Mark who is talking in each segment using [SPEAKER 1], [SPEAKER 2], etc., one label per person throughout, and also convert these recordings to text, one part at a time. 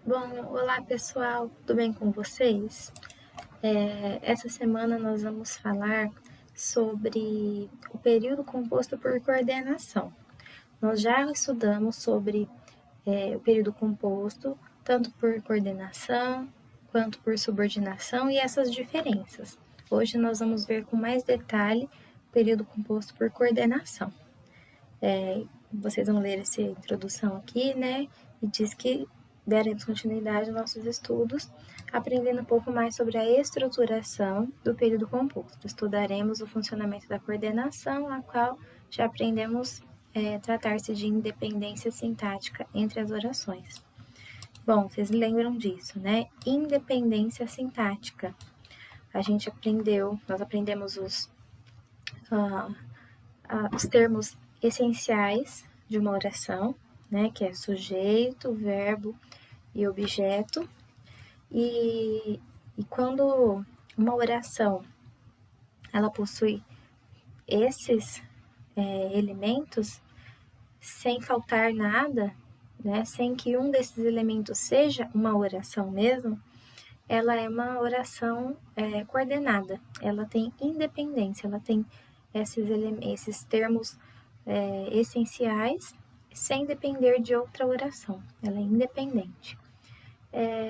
[SPEAKER 1] Bom, olá pessoal, tudo bem com vocês? Essa semana nós vamos falar sobre o período composto por coordenação. Nós já estudamos sobre o período composto, tanto por coordenação quanto por subordinação e essas diferenças. Hoje nós vamos ver com mais detalhe o período composto por coordenação. Vocês vão ler essa introdução aqui, né? E diz que daremos continuidade aos nossos estudos, aprendendo um pouco mais sobre a estruturação do período composto. Estudaremos o funcionamento da coordenação, a qual já aprendemos tratar-se de independência sintática entre as orações. Bom, vocês lembram disso, né? Independência sintática. Nós aprendemos os termos essenciais de uma oração, né, que é sujeito, verbo e objeto. E quando uma oração ela possui esses elementos, sem faltar nada, né, sem que um desses elementos seja uma oração mesmo, ela é uma oração coordenada, ela tem independência, ela tem esses termos essenciais sem depender de outra oração, ela é independente.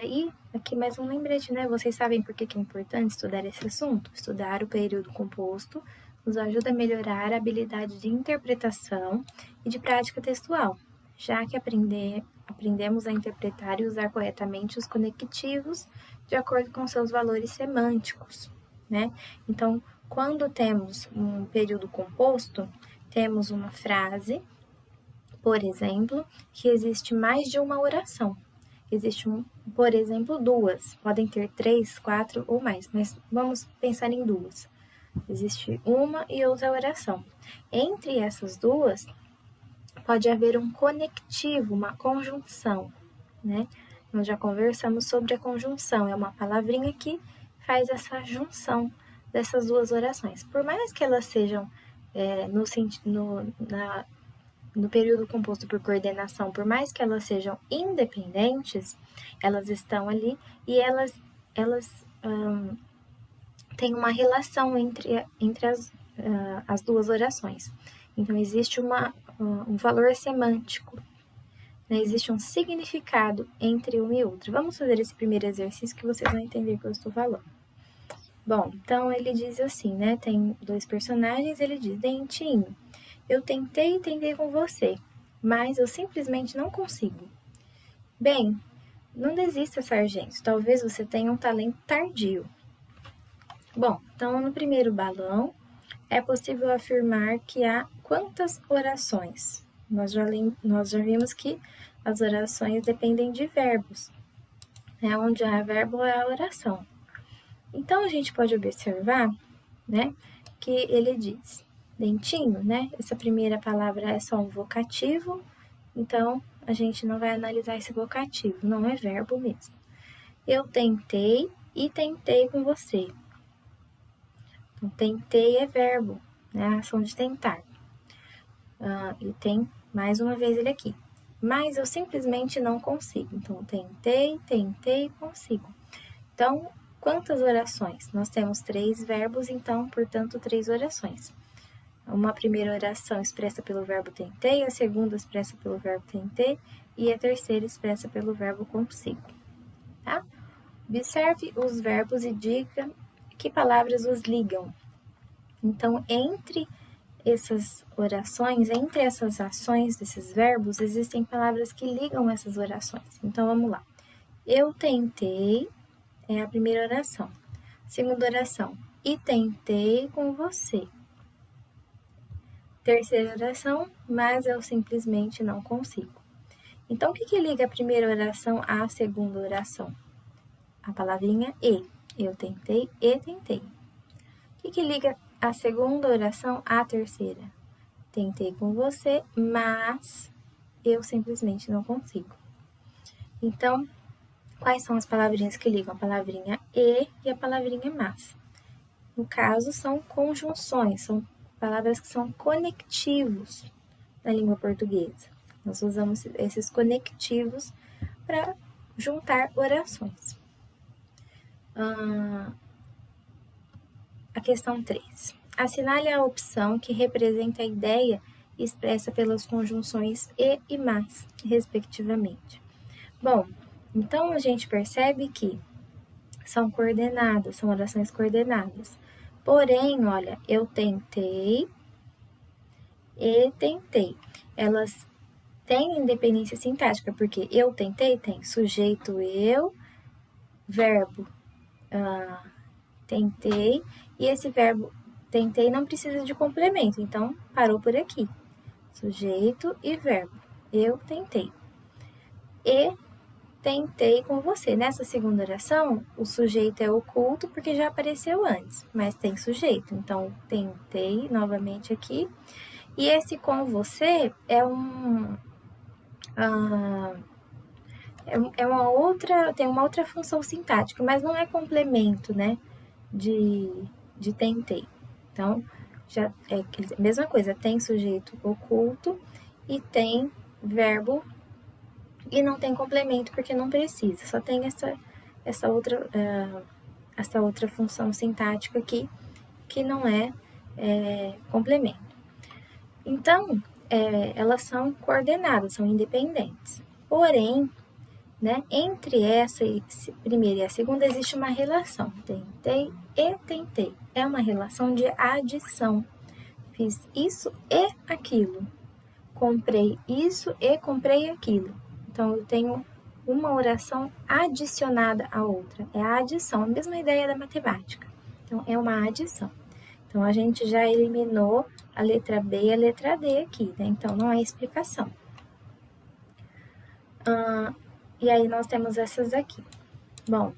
[SPEAKER 1] E aqui mais um lembrete, né? Vocês sabem por que é importante estudar esse assunto? Estudar o período composto nos ajuda a melhorar a habilidade de interpretação e de prática textual, já que aprendemos a interpretar e usar corretamente os conectivos de acordo com seus valores semânticos, né? Então, quando temos um período composto, temos uma frase, por exemplo, que existe mais de uma oração. Existe, por exemplo, duas. Podem ter 3, 4 ou mais, mas vamos pensar em duas. Existe uma e outra oração. Entre essas duas, pode haver um conectivo, uma conjunção, né? Nós já conversamos sobre a conjunção. É uma palavrinha que faz essa junção dessas duas orações. Por mais que elas sejam no período composto por coordenação, por mais que elas sejam independentes, elas estão ali e elas têm uma relação entre as duas orações. Então, existe um valor semântico, né? Existe um significado entre uma e outra. Vamos fazer esse primeiro exercício que vocês vão entender o que eu estou falando. Bom, então ele diz assim, né? Tem dois personagens, ele diz: Dentinho, eu tentei com você, mas eu simplesmente não consigo. Bem, não desista, sargento. Talvez você tenha um talento tardio. Bom, então no primeiro balão é possível afirmar que há quantas orações? Nós já vimos que as orações dependem de verbos. Onde há verbo é a oração. Então a gente pode observar, né, que ele diz dentinho, né? Essa primeira palavra é só um vocativo, então a gente não vai analisar esse vocativo, não é verbo mesmo. Eu tentei e tentei com você. Então, tentei é verbo, né? A ação de tentar. E tem mais uma vez ele aqui. Mas eu simplesmente não consigo. Então, tentei, consigo. Então, quantas orações? Nós temos 3 verbos, então, portanto, 3 orações. Uma primeira oração expressa pelo verbo tentei, a segunda expressa pelo verbo tentei e a terceira expressa pelo verbo consigo. Tá? Observe os verbos e diga que palavras os ligam. Então, entre essas orações, entre essas ações desses verbos, existem palavras que ligam essas orações. Então, vamos lá. Eu tentei é a primeira oração. Segunda oração, e tentei com você. Terceira oração, mas eu simplesmente não consigo. Então, o que liga a primeira oração à segunda oração? A palavrinha e. Eu tentei e tentei. O que liga a segunda oração à terceira? Tentei com você, mas eu simplesmente não consigo. Então, quais são as palavrinhas que ligam? A palavrinha e a palavrinha mas. No caso, são conjunções, são palavras que são conectivos na língua portuguesa. Nós usamos esses conectivos para juntar orações. A questão 3. Assinale a opção que representa a ideia expressa pelas conjunções e mas, respectivamente. Bom, então a gente percebe que são coordenadas, são orações coordenadas. Porém, olha, eu tentei e tentei. Elas têm independência sintática, porque eu tentei tem sujeito eu, verbo tentei, e esse verbo tentei não precisa de complemento, então parou por aqui. Sujeito e verbo. Eu tentei. E tentei com você. Nessa segunda oração, o sujeito é oculto porque já apareceu antes, mas tem sujeito. Então, tentei novamente aqui. E esse com você é tem uma outra função sintática, mas não é complemento, né? De tentei. Então, já é a mesma coisa, tem sujeito oculto e tem verbo e não tem complemento porque não precisa, só tem essa outra função sintática aqui que não é complemento. Então, elas são coordenadas, são independentes. Porém, né, entre essa primeira e a segunda existe uma relação. Tentei e tentei. É uma relação de adição. Fiz isso e aquilo. Comprei isso e comprei aquilo. Então, eu tenho uma oração adicionada à outra. É a adição, a mesma ideia da matemática. Então, é uma adição. Então, a gente já eliminou a letra B e a letra D aqui, né? Então, não é explicação. E aí, nós temos essas aqui. Bom,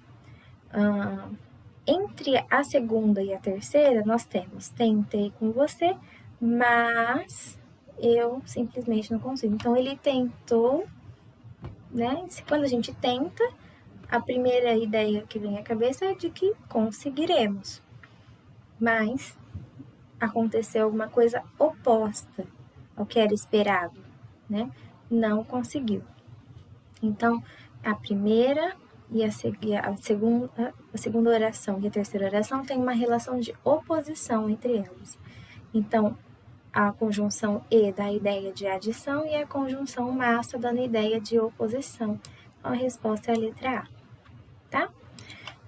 [SPEAKER 1] entre a segunda e a terceira, nós temos tentei com você, mas eu simplesmente não consigo. Então, ele tentou, né? Quando a gente tenta, a primeira ideia que vem à cabeça é de que conseguiremos. Mas aconteceu alguma coisa oposta ao que era esperado, né? Não conseguiu. Então, a primeira e a segunda oração e a terceira oração tem uma relação de oposição entre elas. Então, a conjunção e dá a ideia de adição e a conjunção massa dando a ideia de oposição. Então, a resposta é a letra A, tá?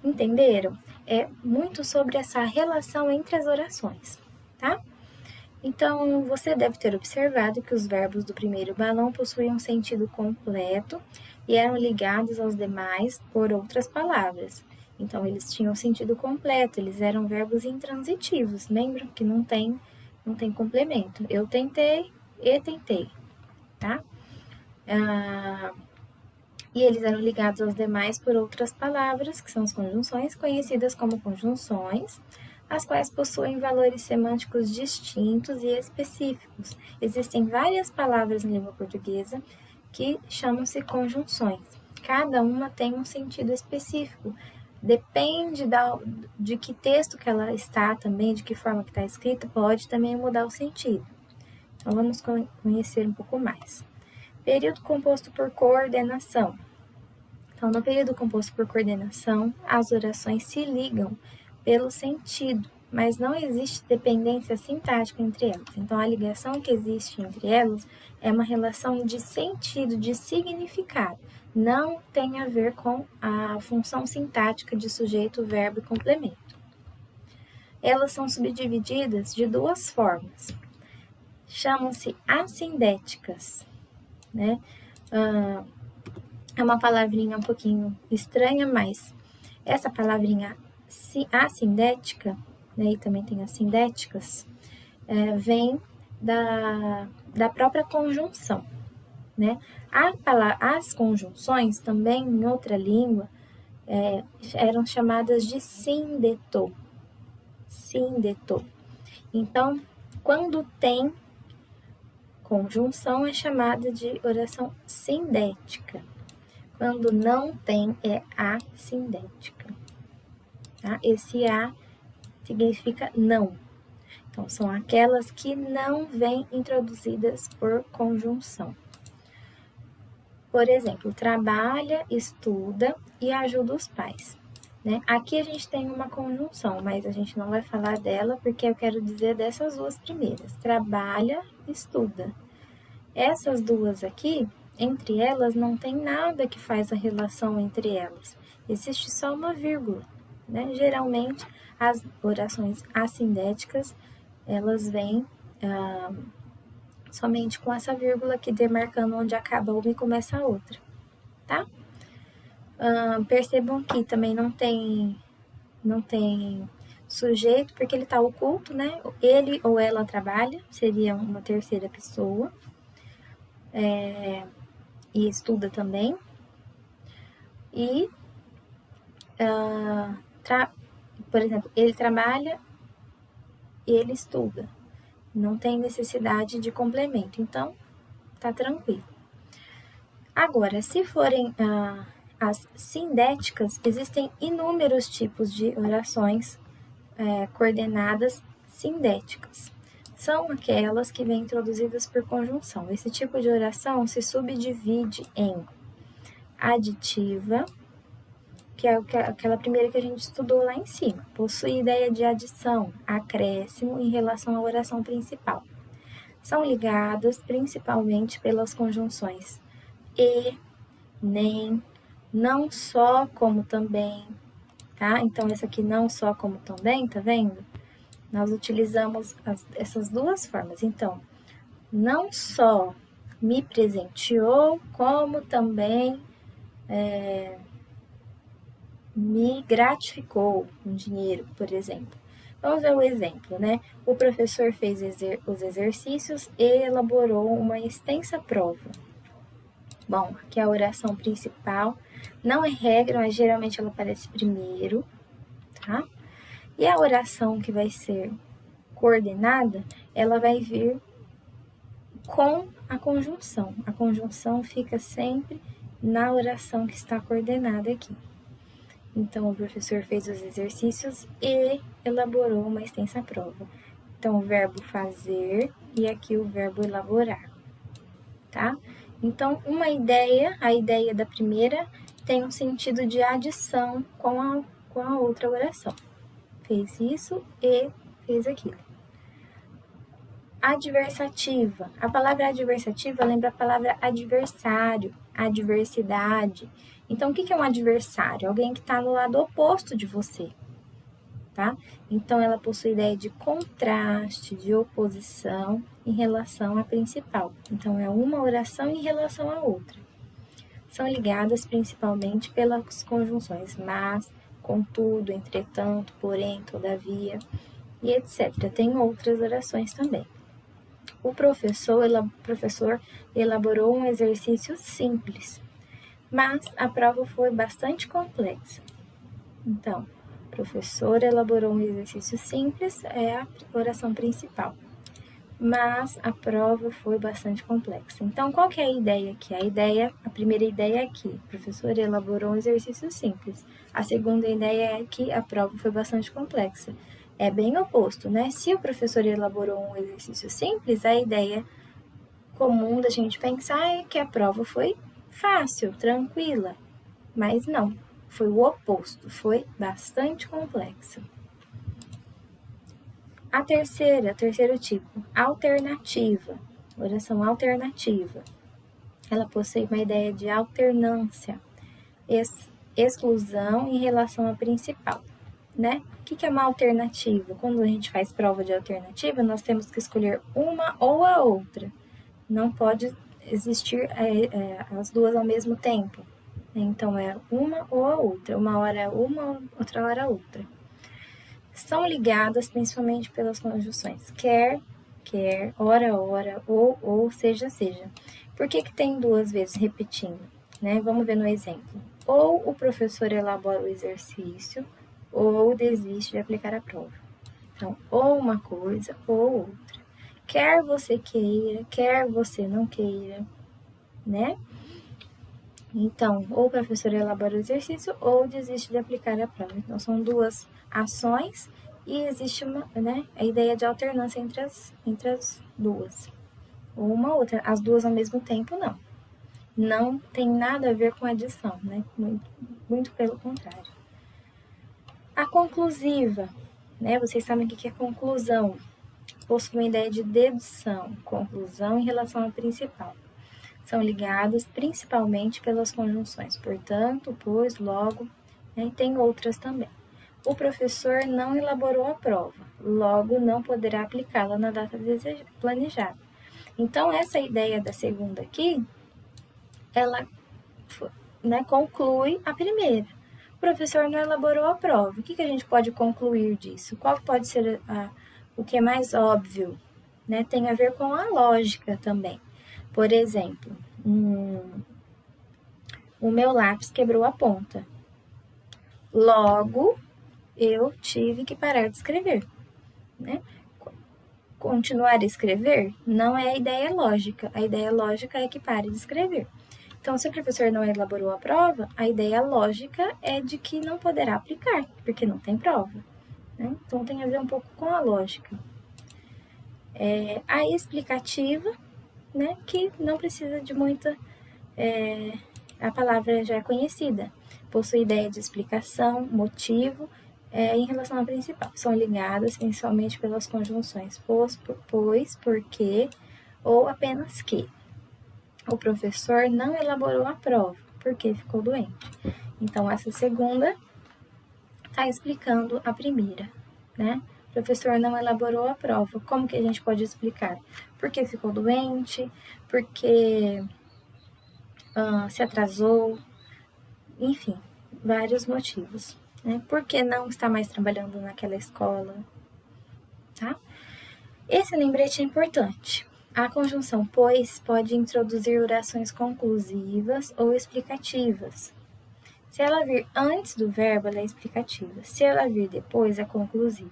[SPEAKER 1] Entenderam? É muito sobre essa relação entre as orações, tá? Então, você deve ter observado que os verbos do primeiro balão possuíam um sentido completo e eram ligados aos demais por outras palavras. Então, eles tinham sentido completo, eles eram verbos intransitivos. Lembram que não tem complemento. Eu tentei e tentei, tá? E eles eram ligados aos demais por outras palavras, que são as conjunções, conhecidas como conjunções, as quais possuem valores semânticos distintos e específicos. Existem várias palavras na língua portuguesa que chamam-se conjunções. Cada uma tem um sentido específico. Depende de que texto que ela está também, de que forma que está escrita, pode também mudar o sentido. Então, vamos conhecer um pouco mais. Período composto por coordenação. Então, no período composto por coordenação, as orações se ligam pelo sentido, mas não existe dependência sintática entre elas. Então, a ligação que existe entre elas é uma relação de sentido, de significado. Não tem a ver com a função sintática de sujeito, verbo e complemento. Elas são subdivididas de duas formas. Chamam-se assindéticas, né? É uma palavrinha um pouquinho estranha, mas essa palavrinha assindética, né, e também tem assindéticas, vem da própria conjunção, né? As conjunções também em outra língua eram chamadas de síndeto. Síndeto. Então, quando tem conjunção é chamada de oração sindética. Quando não tem, é assindética. Tá? Esse A significa não. Então, são aquelas que não vêm introduzidas por conjunção. Por exemplo, trabalha, estuda e ajuda os pais. Né? Aqui a gente tem uma conjunção, mas a gente não vai falar dela porque eu quero dizer dessas duas primeiras. Trabalha, estuda. Essas duas aqui, entre elas, não tem nada que faz a relação entre elas. Existe só uma vírgula. Né? Geralmente, as orações assindéticas, elas vêm somente com essa vírgula aqui demarcando onde acaba uma e começa a outra. Tá? Percebam que também não tem sujeito, porque ele está oculto, né? Ele ou ela trabalha, seria uma terceira pessoa, e estuda também. E, por exemplo, ele trabalha e ele estuda. Não tem necessidade de complemento, então tá tranquilo. Agora, se forem as sindéticas, existem inúmeros tipos de orações coordenadas sindéticas. São aquelas que vêm introduzidas por conjunção. Esse tipo de oração se subdivide em aditiva, que é aquela primeira que a gente estudou lá em cima. Possui ideia de adição, acréscimo em relação à oração principal. São ligadas principalmente pelas conjunções e, nem, não só como também, tá? Então, essa aqui não só como também, tá vendo? Nós utilizamos essas duas formas. Então, não só me presenteou, como também me gratificou com dinheiro, por exemplo. Vamos ver o exemplo, né? O professor fez os exercícios e elaborou uma extensa prova. Bom, aqui é a oração principal. Não é regra, mas geralmente ela aparece primeiro, tá? E a oração que vai ser coordenada, ela vai vir com a conjunção. A conjunção fica sempre na oração que está coordenada aqui. Então, o professor fez os exercícios e elaborou uma extensa prova. Então, o verbo fazer e aqui o verbo elaborar, tá? Então, a ideia da primeira tem um sentido de adição com a outra oração. Fez isso e fez aquilo. Adversativa. A palavra adversativa lembra a palavra adversário, adversidade. Então, o que é um adversário? Alguém que está no lado oposto de você, tá? Então, ela possui ideia de contraste, de oposição em relação à principal. Então, é uma oração em relação à outra. São ligadas principalmente pelas conjunções mas, contudo, entretanto, porém, todavia e etc. Tem outras orações também. O professor elaborou um exercício simples, mas a prova foi bastante complexa. Então, o professor elaborou um exercício simples, é a oração principal, mas a prova foi bastante complexa. Então, qual que é a ideia aqui? A primeira ideia é que o professor elaborou um exercício simples. A segunda ideia é que a prova foi bastante complexa. É bem oposto, né? Se o professor elaborou um exercício simples, a ideia comum da gente pensar é que a prova foi fácil, tranquila. Mas não, foi o oposto, foi bastante complexa. A terceiro tipo, alternativa, oração alternativa. Ela possui uma ideia de alternância, exclusão em relação à principal, né? O que é uma alternativa? Quando a gente faz prova de alternativa, nós temos que escolher uma ou a outra. Não pode existir as duas ao mesmo tempo. Então, é uma ou a outra. Uma hora é uma, outra hora é outra. São ligadas principalmente pelas conjunções quer, ora, ou, seja. Por que tem duas vezes repetindo? Né? Vamos ver no exemplo. Ou o professor elabora o exercício, ou desiste de aplicar a prova. Então, ou uma coisa ou outra. Quer você queira, quer você não queira, né? Então, ou o professor elabora o exercício ou desiste de aplicar a prova. Então, são duas ações e existe a ideia de alternância entre as duas. Ou uma outra, as duas ao mesmo tempo, não. não tem nada a ver com adição, né? Muito pelo contrário. A conclusiva, né? Vocês sabem o que é conclusão. Possui uma ideia de dedução, conclusão em relação à principal. São ligadas principalmente pelas conjunções, portanto, pois, logo, né? E tem outras também. O professor não elaborou a prova, logo não poderá aplicá-la na data planejada. Então, essa ideia da segunda aqui, ela, né, conclui a primeira. O professor não elaborou a prova. O que a gente pode concluir disso? Qual pode ser o que é mais óbvio? Né? Tem a ver com a lógica também. Por exemplo, o meu lápis quebrou a ponta. Logo, eu tive que parar de escrever. Né? Continuar a escrever não é a ideia lógica. A ideia lógica é que pare de escrever. Então, se o professor não elaborou a prova, a ideia lógica é de que não poderá aplicar, porque não tem prova. Né? Então, tem a ver um pouco com a lógica. A explicativa, né, que não precisa de muita... a palavra já é conhecida. Possui ideia de explicação, motivo, em relação à principal. São ligadas principalmente pelas conjunções pois, porque ou apenas que. O professor não elaborou a prova, porque ficou doente. Então, essa segunda está explicando a primeira, né? O professor não elaborou a prova. Como que a gente pode explicar? Porque ficou doente, porque se atrasou, enfim, vários motivos. Né? Por que não está mais trabalhando naquela escola? Tá? Esse lembrete é importante. A conjunção pois pode introduzir orações conclusivas ou explicativas. Se ela vir antes do verbo, ela é explicativa. Se ela vir depois, é conclusiva.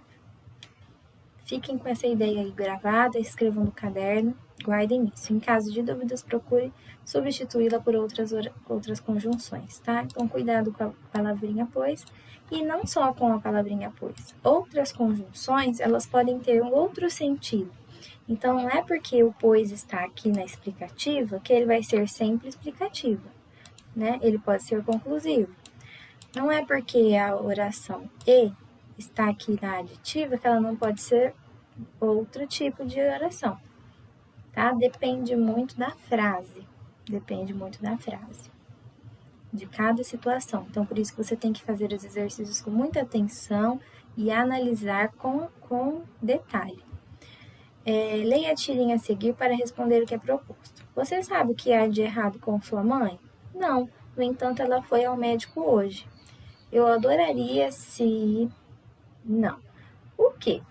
[SPEAKER 1] Fiquem com essa ideia aí gravada, escrevam no caderno, guardem isso. Em caso de dúvidas, procure substituí-la por outras conjunções, tá? Então, cuidado com a palavrinha pois. E não só com a palavrinha pois. Outras conjunções, elas podem ter um outro sentido. Então, não é porque o pois está aqui na explicativa que ele vai ser sempre explicativa, né? Ele pode ser conclusivo. Não é porque a oração e está aqui na aditiva que ela não pode ser outro tipo de oração, tá? Depende muito da frase, de cada situação. Então, por isso que você tem que fazer os exercícios com muita atenção e analisar com detalhe. Leia a tirinha a seguir para responder o que é proposto. Você sabe o que há de errado com sua mãe? Não, no entanto, ela foi ao médico hoje. Eu adoraria se... Não. O quê?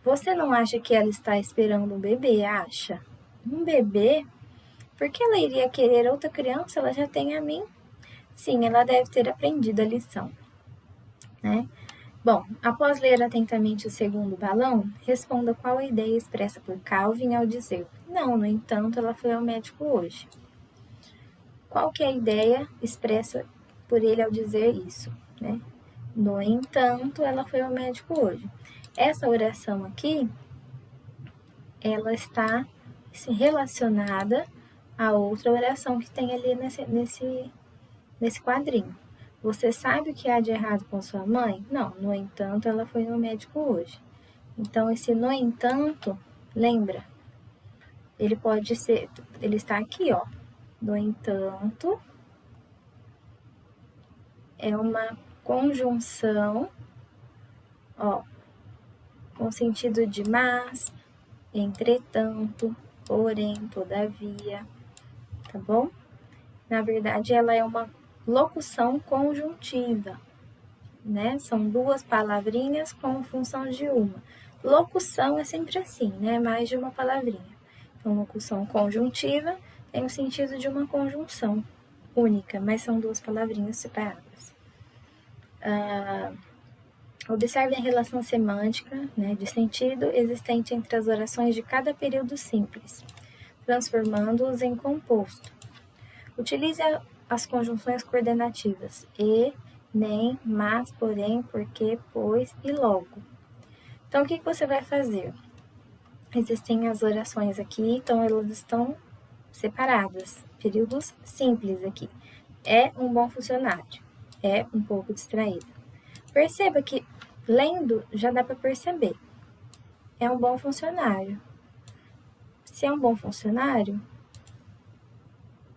[SPEAKER 1] Você não acha que ela está esperando um bebê, acha? Um bebê? Por que ela iria querer outra criança? Ela já tem a mim. Sim, ela deve ter aprendido a lição, né? Bom, após ler atentamente o segundo balão, responda qual a ideia expressa por Calvin ao dizer: não, no entanto, ela foi ao médico hoje. Qual que é a ideia expressa por ele ao dizer isso, né? No entanto, ela foi ao médico hoje. Essa oração aqui, ela está relacionada a outra oração que tem ali nesse quadrinho. Você sabe o que há de errado com sua mãe? Não, no entanto, ela foi no médico hoje. Então, esse no entanto, lembra? Ele pode ser, ele está aqui, ó. No entanto, é uma conjunção, ó, com sentido de mas, entretanto, porém, todavia, tá bom? Na verdade, ela é uma locução conjuntiva, né? São duas palavrinhas com função de uma. Locução é sempre assim, né? Mais de uma palavrinha. Então, locução conjuntiva tem o sentido de uma conjunção única, mas são duas palavrinhas separadas. Observe a relação semântica, né, de sentido existente entre as orações de cada período simples, transformando-os em composto. Utilize as conjunções coordenativas e, nem, mas, porém, porque, pois e logo. Então, o que você vai fazer? Existem as orações aqui, então elas estão separadas períodos simples aqui. É um bom funcionário, é um pouco distraído. Perceba que, lendo, já dá para perceber. É um bom funcionário. Se é um bom funcionário,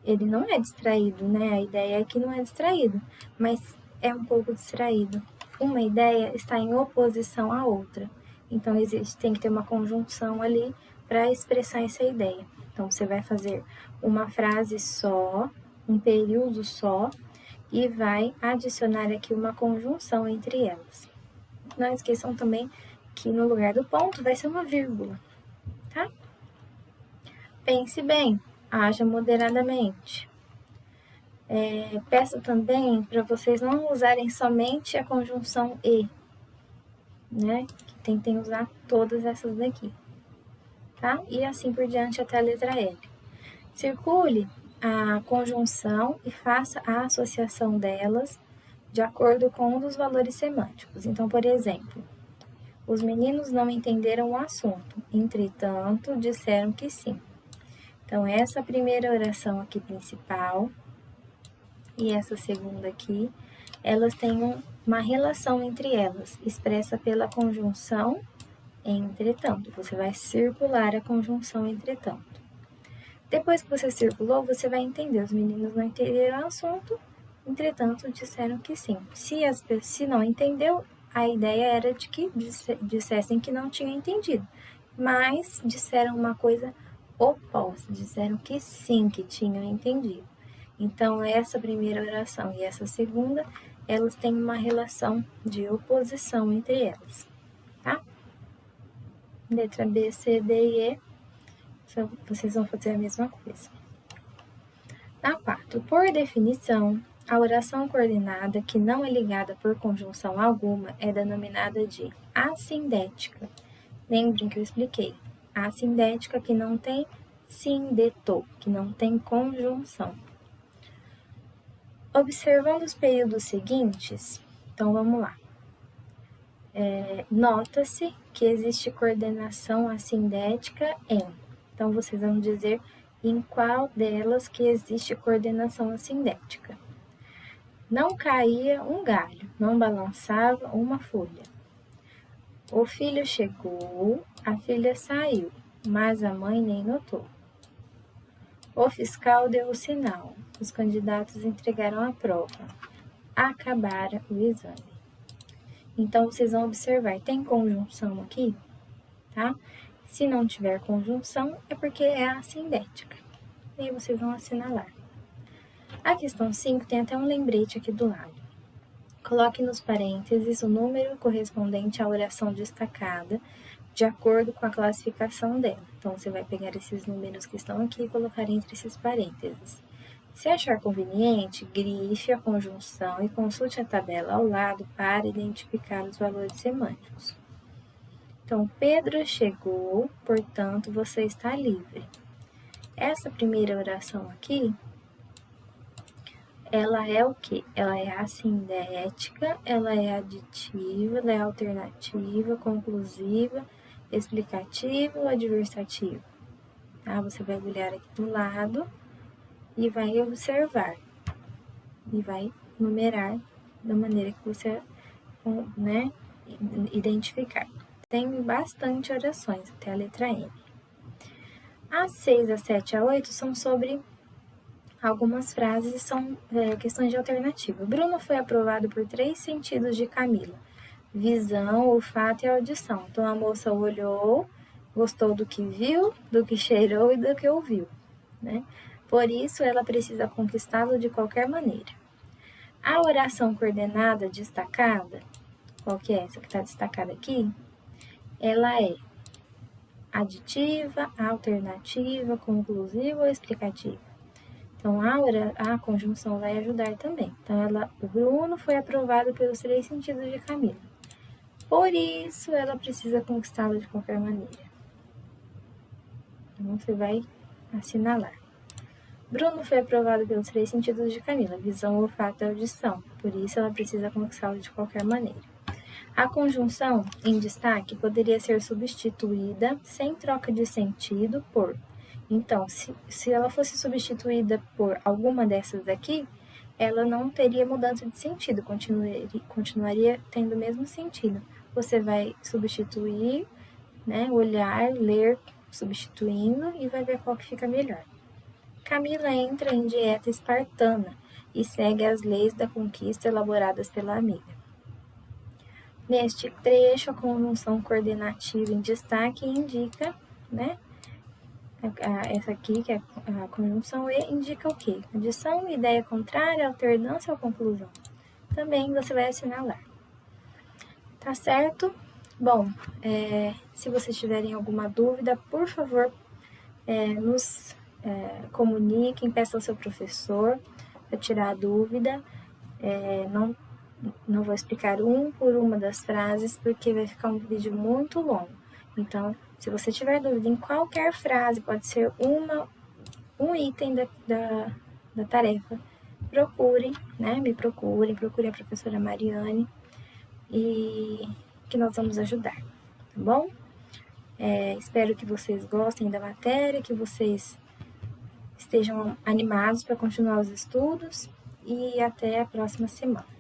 [SPEAKER 1] ele não é distraído, né? A ideia é que não é distraído, mas é um pouco distraído. Uma ideia está em oposição à outra. Então, tem que ter uma conjunção ali para expressar essa ideia. Então, você vai fazer uma frase só, um período só, e vai adicionar aqui uma conjunção entre elas. Não esqueçam também que no lugar do ponto vai ser uma vírgula, tá? Pense bem, haja moderadamente. Peço também para vocês não usarem somente a conjunção e, né? Tentem usar todas essas daqui, tá? E assim por diante até a letra L. Circule a conjunção e faça a associação delas de acordo com um dos valores semânticos. Então, por exemplo, os meninos não entenderam o assunto, entretanto, disseram que sim. Então, essa primeira oração aqui principal e essa segunda aqui, elas têm uma relação entre elas, expressa pela conjunção entretanto. Você vai circular a conjunção entretanto. Depois que você circulou, você vai entender. Os meninos não entenderam o assunto, entretanto, disseram que sim. Se não entendeu, a ideia era de que dissessem que não tinham entendido, mas disseram uma coisa oposta, disseram que sim, que tinham entendido. Então, essa primeira oração e essa segunda, elas têm uma relação de oposição entre elas, tá? Letra B, C, D e E, vocês vão fazer a mesma coisa. Na 4, por definição, a oração coordenada que não é ligada por conjunção alguma é denominada de assindética. Lembrem que eu expliquei. Assindética que não tem sindeto, que não tem conjunção. Observando os períodos seguintes, então vamos lá. Nota-se que existe coordenação assindética em. Então, vocês vão dizer em qual delas que existe coordenação assindética. Não caía um galho, não balançava uma folha. O filho chegou, a filha saiu, mas a mãe nem notou. O fiscal deu o sinal, os candidatos entregaram a prova. Acabara o exame. Então, vocês vão observar, tem conjunção aqui, tá? Se não tiver conjunção, é porque é assindética. E aí vocês vão assinalar. A questão 5 tem até um lembrete aqui do lado. Coloque nos parênteses o número correspondente à oração destacada, de acordo com a classificação dela. Então, você vai pegar esses números que estão aqui e colocar entre esses parênteses. Se achar conveniente, grife a conjunção e consulte a tabela ao lado para identificar os valores semânticos. Então, Pedro chegou, portanto, você está livre. Essa primeira oração aqui, ela é o quê? Ela é assindética, ela é aditiva, ela é alternativa, conclusiva, explicativa ou adversativa. Tá? Você vai olhar aqui do lado e vai observar. E vai numerar da maneira que você, né, identificar. Tem bastante orações, até a letra N. As 6, a 7 a 8 são sobre algumas frases e são questões de alternativa. Bruno foi aprovado por 3 sentidos de Camila: visão, olfato e audição. Então, a moça olhou, gostou do que viu, do que cheirou e do que ouviu, né? Por isso, ela precisa conquistá-lo de qualquer maneira. A oração coordenada destacada, qual que é essa que está destacada aqui? Ela é aditiva, alternativa, conclusiva ou explicativa. Então, a conjunção vai ajudar também. Então, o Bruno foi aprovado pelos 3 sentidos de Camila. Por isso, ela precisa conquistá-lo de qualquer maneira. Então, você vai assinalar. Bruno foi aprovado pelos 3 sentidos de Camila: visão, olfato e audição. Por isso, ela precisa conquistá-lo de qualquer maneira. A conjunção em destaque poderia ser substituída, sem troca de sentido, por Então, se ela fosse substituída por alguma dessas aqui, ela não teria mudança de sentido, continuaria tendo o mesmo sentido. Você vai substituir, né, olhar, ler, substituindo e vai ver qual que fica melhor. Camila entra em dieta espartana e segue as leis da conquista elaboradas pela amiga. Neste trecho, a conjunção coordenativa em destaque indica, né, essa aqui, que é a conjunção E, indica o quê? Adição, ideia contrária, alternância ou conclusão. Também você vai assinalar. Tá certo? Bom, se vocês tiverem alguma dúvida, por favor, nos comuniquem, peçam ao seu professor para tirar a dúvida. Não vou explicar por uma das frases, porque vai ficar um vídeo muito longo. Então, se você tiver dúvida em qualquer frase, pode ser um item da tarefa, procurem, né? Me procurem a professora Mariane, e que nós vamos ajudar, tá bom? Espero que vocês gostem da matéria, que vocês estejam animados para continuar os estudos, e até a próxima semana.